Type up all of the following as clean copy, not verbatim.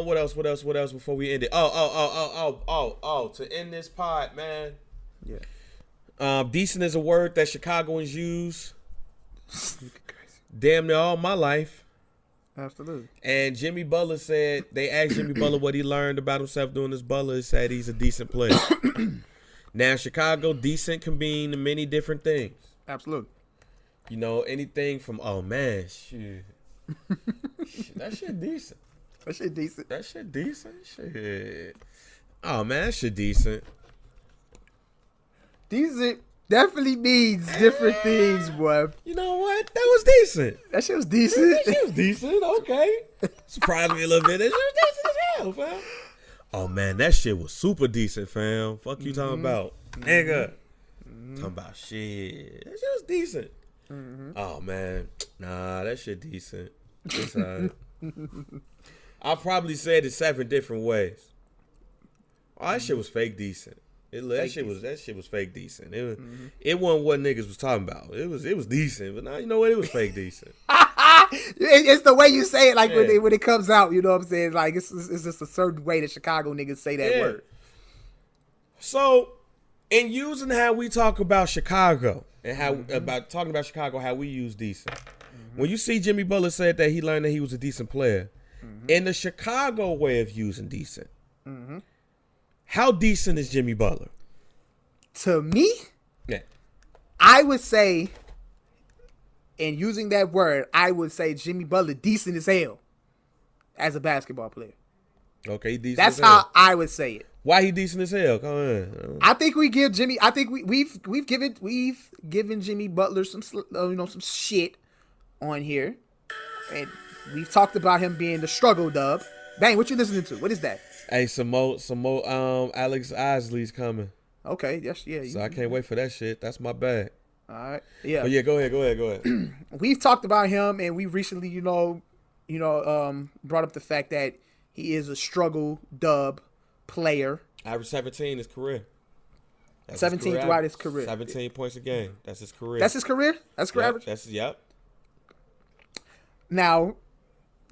What else before we end it? Oh. To end this pod, man. Yeah. Decent is a word that Chicagoans use damn near all my life. Absolutely. And Jimmy Butler said, they asked Jimmy Butler what he learned about himself doing this. Butler said he's a decent player. Now, Chicago, decent can mean many different things. Absolutely. You know, anything from, oh, man, shit. That shit decent. That shit decent. That shit decent? Shit. Oh, man, that shit decent. Decent definitely means different things, boy. You know what? That was decent. That shit was decent. That shit was decent. Okay. Surprised me a little bit. That shit was decent as hell, fam. Oh, man, that shit was super decent, fam. Fuck you talking about. Nigga. Talking about shit. That shit was decent. Oh, man. Nah, that shit decent. It's all right. I probably said it 7 different ways. Oh, that shit was fake decent. That shit was fake decent. It wasn't what niggas was talking about. It was decent, but now you know what? It was fake decent. It's the way you say it, like when it comes out. You know what I'm saying? Like it's just a certain way that Chicago niggas say that word. So, in using how we talk about Chicago and how talking about Chicago, how we use decent. When you see Jimmy Butler said that he learned that he was a decent player, in the Chicago way of using decent. How decent is Jimmy Butler? To me, yeah, I would say, in using that word, I would say Jimmy Butler decent as hell as a basketball player. Okay, decent. That's how I would say it. Why he decent as hell? Come on. I think we give Jimmy. I think we've given Jimmy Butler some some shit on here, and we've talked about him being the struggle dub. Bang, what you listening to? What is that? Hey, some more Alex Isley's coming. Okay, yes, yeah. So I can't wait for that shit. That's my bag. All right, yeah. But yeah, go ahead. We've talked about him, and we recently, brought up the fact that he is a struggle dub player. Average 17 is career. 17 throughout his career. 17 points a game. That's his career. That's his career? That's career average? Yep.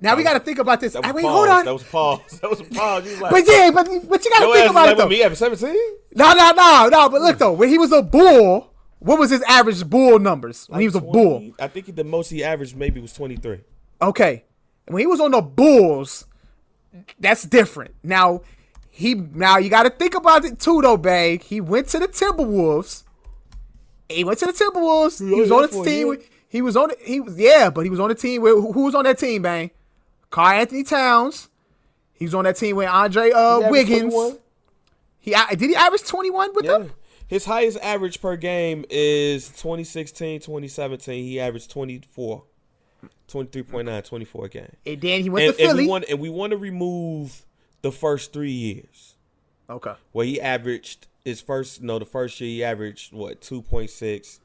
Now we got to think about this. Wait, hold on. That was a pause. Like, but you got to think about it, though. Me having 17? No. But look, though, when he was a Bull, what was his average Bull numbers when he was a Bull? I think the most he averaged maybe was 23. Okay. When he was on the Bulls, that's different. Now you got to think about it, too, though, Bag. He went to the Timberwolves. He was on the team. He was on the team with who was on that team, Bang? Karl Anthony Towns. He was on that team with Andre Wiggins. 21? Did he average 21 with them? His highest average per game is 2016, 2017. He averaged 24. 23.9, 24 a game. And then he went to Philly. And we want to remove the first 3 years. Okay. Where he averaged the first year he averaged 2.6.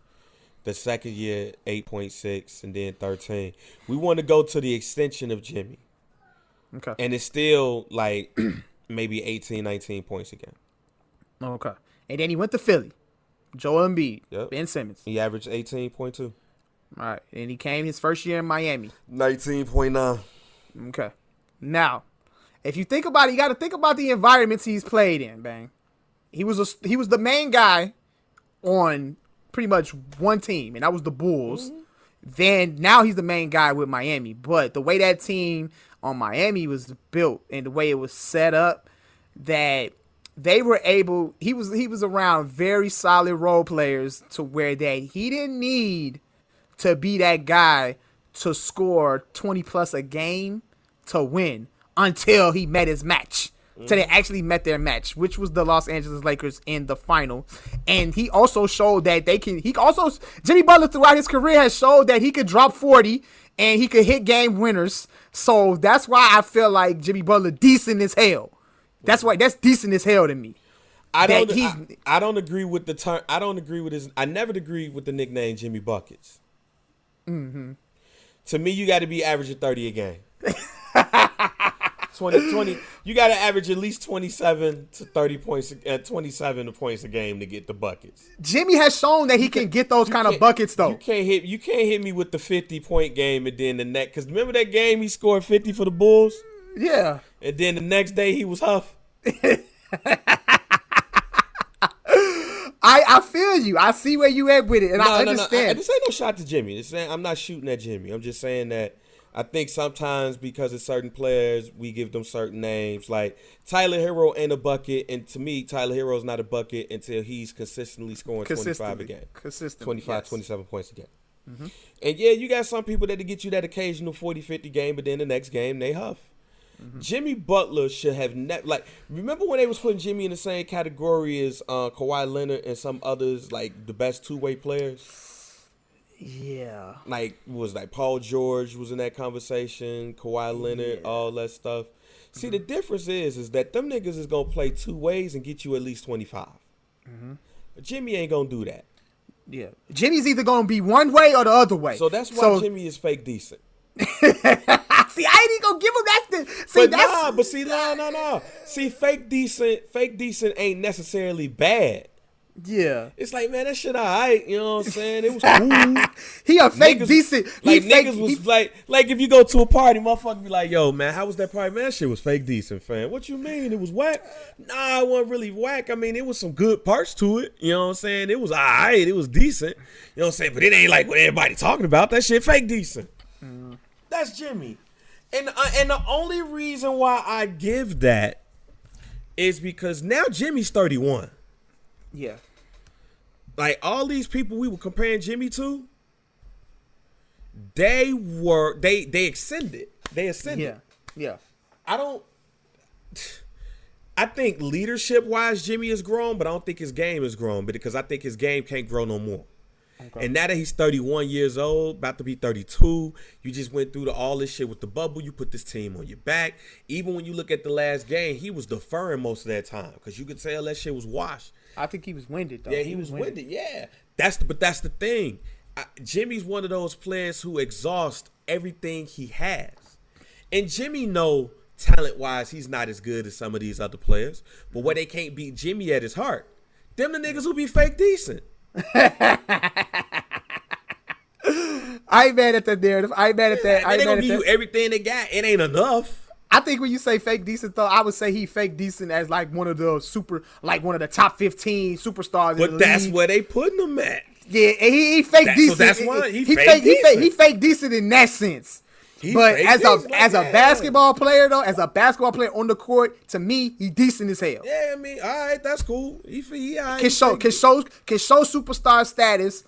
The second year, 8.6, and then 13. We want to go to the extension of Jimmy. Okay. And it's still like maybe 18, 19 points a game. Okay. And then he went to Philly. Joel Embiid. Yep. Ben Simmons. He averaged 18.2. All right. And he came his first year in Miami. 19.9. Okay. Now, if you think about it, you got to think about the environments he's played in, Bang. He was the main guy on pretty much one team, and that was the Bulls. Then now he's the main guy with Miami. But the way that team on Miami was built and the way it was set up, that they were able, he was around very solid role players to where that he didn't need to be that guy to score 20 plus a game to win until he met his match. So they actually met their match, which was the Los Angeles Lakers in the final. And he also showed that Jimmy Butler throughout his career has showed that he could drop 40 and he could hit game winners. So that's why I feel like Jimmy Butler decent as hell. That's decent as hell to me. I don't agree with the term. I don't agree with his. I never agreed with the nickname Jimmy Buckets. To me, you got to be averaging 30 a game. 20, you got to average at least 27 to 30 points, 27 points a game to get the buckets. Jimmy has shown that he can get those kind of buckets, though. You can't hit me with the 50-point game and then the next. Because remember that game he scored 50 for the Bulls? Yeah. And then the next day he was Huff. I feel you. I see where you at with it, and I understand. No. This ain't no shot to Jimmy. I'm not shooting at Jimmy. I'm just saying that I think sometimes because of certain players, we give them certain names. Like Tyler Hero ain't a bucket, and to me, Tyler Hero's not a bucket until he's consistently scoring 25 a game. 25, 27 points a game. Mm-hmm. And yeah, you got some people that get you that occasional 40, 50 game, but then the next game they huff. Mm-hmm. Jimmy Butler should have remember when they was putting Jimmy in the same category as Kawhi Leonard and some others, like the best two-way players? Yeah. Like Paul George was in that conversation, Kawhi Leonard, all that stuff. See, the difference is that them niggas is gonna play two ways and get you at least 25. Mm-hmm. But Jimmy ain't gonna do that. Yeah. Jimmy's either gonna be one way or the other way. So that's why Jimmy is fake decent. See, I ain't even gonna give him no. See, fake decent ain't necessarily bad. Yeah. It's like, man, that shit alright, you know what I'm saying? It was cool. He a fake niggas, decent. Niggas was like if you go to a party, motherfucker be like, yo, man, how was that party? Man, that shit was fake decent, fam. What you mean? It was whack? Nah, it wasn't really whack. I mean, it was some good parts to it. You know what I'm saying? It was alright. It was decent. You know what I'm saying? But it ain't like what everybody talking about. That shit fake decent. Mm. That's Jimmy. And the only reason why I give that is because now Jimmy's 31. Yeah. Like all these people we were comparing Jimmy to, they ascended. They ascended. Yeah. I think leadership wise Jimmy has grown, but I don't think his game has grown because I think his game can't grow no more. Okay. And now that he's 31 years old, about to be 32, you just went through all this shit with the bubble. You put this team on your back. Even when you look at the last game, he was deferring most of that time because you could tell that shit was washed. I think he was winded, though. Yeah, he was winded. Yeah, that's the thing. Jimmy's one of those players who exhausts everything he has, and Jimmy know talent-wise he's not as good as some of these other players. But where they can't beat Jimmy at his heart, them the niggas who be fake decent. I ain't mad at that narrative. I ain't mad at that. They gonna give you everything they got. It ain't enough. I think when you say fake decent, though, I would say he fake decent as like one of the top 15 superstars. But that's where they putting him at. Yeah, and he fake decent. So that's why he fake decent. He fake decent in that sense. But as a basketball player though, as a basketball player on the court, to me, he decent as hell. Yeah, I mean, all right, that's cool. He all right, can show superstar status,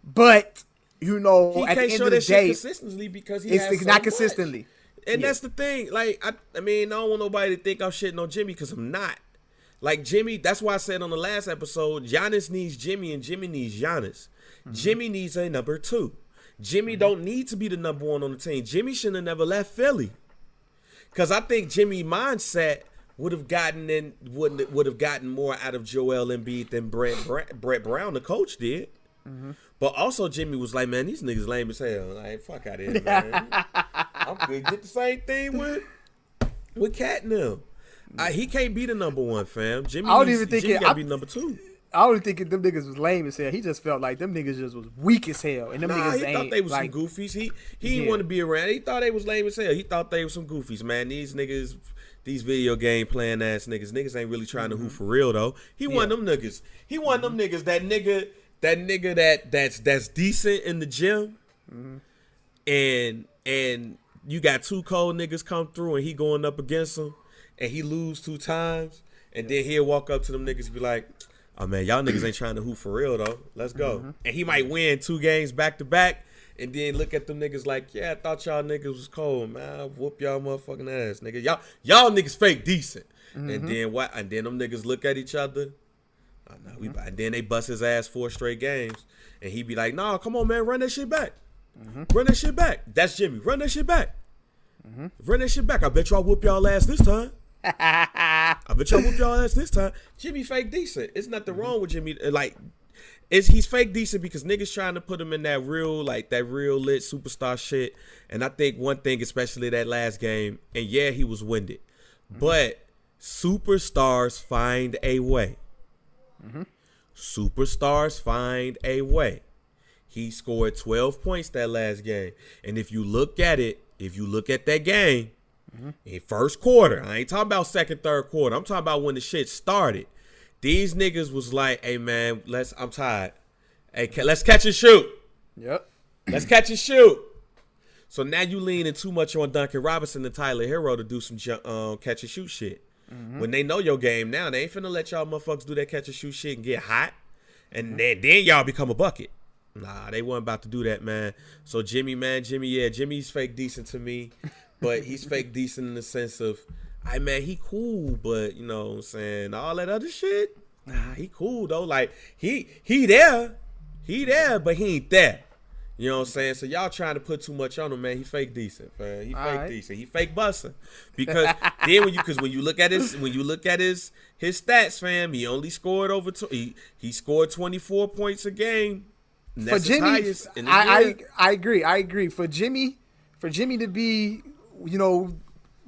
but you know, he at the end of the day, consistently because it's not consistently. Much. And that's the thing. Like, I mean, I don't want nobody to think I'm shitting on Jimmy because I'm not. Like Jimmy, that's why I said on the last episode, Giannis needs Jimmy and Jimmy needs Giannis. Mm-hmm. Jimmy needs a number 2. Jimmy don't need to be the number 1 on the team. Jimmy shouldn't have never left Philly. Because I think Jimmy's mindset would have gotten more out of Joel Embiid than Brett Brown, the coach, did. Mm-hmm. But also Jimmy was like, man, these niggas lame as hell. Like, fuck out of here, man. I'm gonna get the same thing with Cat and them. He can't be the number 1, fam. Jimmy gotta be number 2. I don't think them niggas was lame as hell. He just felt like them niggas just was weak as hell. And them niggas he thought they was some goofies. He didn't want to be around. He thought they was lame as hell. He thought they was some goofies, man. These niggas, these video game playing ass niggas. Niggas ain't really trying to hoop for real though. He want them niggas. He want them niggas. That nigga that's decent in the gym. Mm-hmm. And you got 2 cold niggas come through and he going up against them and he lose 2 times. And then he'll walk up to them niggas and be like, oh, man, y'all niggas ain't trying to hoop for real, though. Let's go. Mm-hmm. And he might win 2 games back to back and then look at them niggas like, yeah, I thought y'all niggas was cold, man. I'll whoop y'all motherfucking ass, nigga. Y'all niggas fake decent. Mm-hmm. And then what? And then them niggas look at each other. Oh, no, and then they bust his ass 4 straight games. And he be like, nah, come on, man, run that shit back. Mm-hmm. Run that shit back. That's Jimmy. Run that shit back. Mm-hmm. Run that shit back. I bet y'all whoop y'all ass this time. I bet y'all whoop y'all ass this time. Jimmy fake decent. It's nothing wrong with Jimmy. Like, he's fake decent because niggas trying to put him in that real lit superstar shit. And I think one thing, especially that last game, and yeah, he was winded, but superstars find a way. Mm-hmm. Superstars find a way. He scored 12 points that last game. And if you look at that game, In first quarter. I ain't talking about second, third quarter. I'm talking about when the shit started. These niggas was like, hey, man, I'm tired. Hey, let's catch and shoot. Yep. Let's catch and shoot. So now you leaning too much on Duncan Robinson and Tyler Hero to do some catch and shoot shit. When they know your game now, they ain't finna let y'all motherfuckers do that catch and shoot shit and get hot. And then y'all become a bucket. Nah, they weren't about to do that, man. So Jimmy's fake decent to me. But he's fake decent in the sense of, man, he cool, but, you know what I'm saying, all that other shit, nah, he cool, though. Like, he there, but he ain't there. You know what I'm saying? So y'all trying to put too much on him, man. He fake decent, man. He fake decent. He fake busting. Because then when you look at his stats, fam, he only scored he scored 24 points a game. For Jimmy, I agree. For Jimmy to be, you know,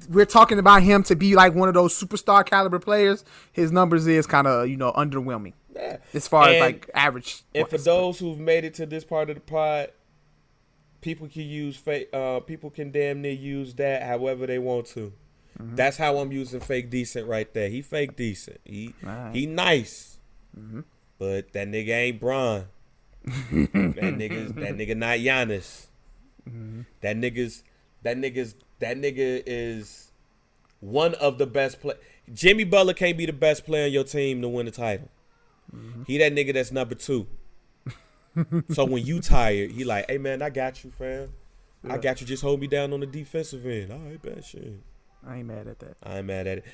we're talking about him to be like one of those superstar caliber players. His numbers is kind of, you know, underwhelming. Yeah. As far as like average. And for those who've made it to this part of the pod, people can use fake. People can damn near use that however they want to. That's how I'm using fake decent right there. He fake decent. He nice. But that nigga ain't Bron. that nigga not Giannis. That nigga is one of the best play. Jimmy Butler can't be the best player on your team to win the title. He that nigga that's number 2. So when you tired, he like, hey man, I got you, fam. I got you. Just hold me down on the defensive end. All right, bad shit. I ain't mad at that. I ain't mad at it.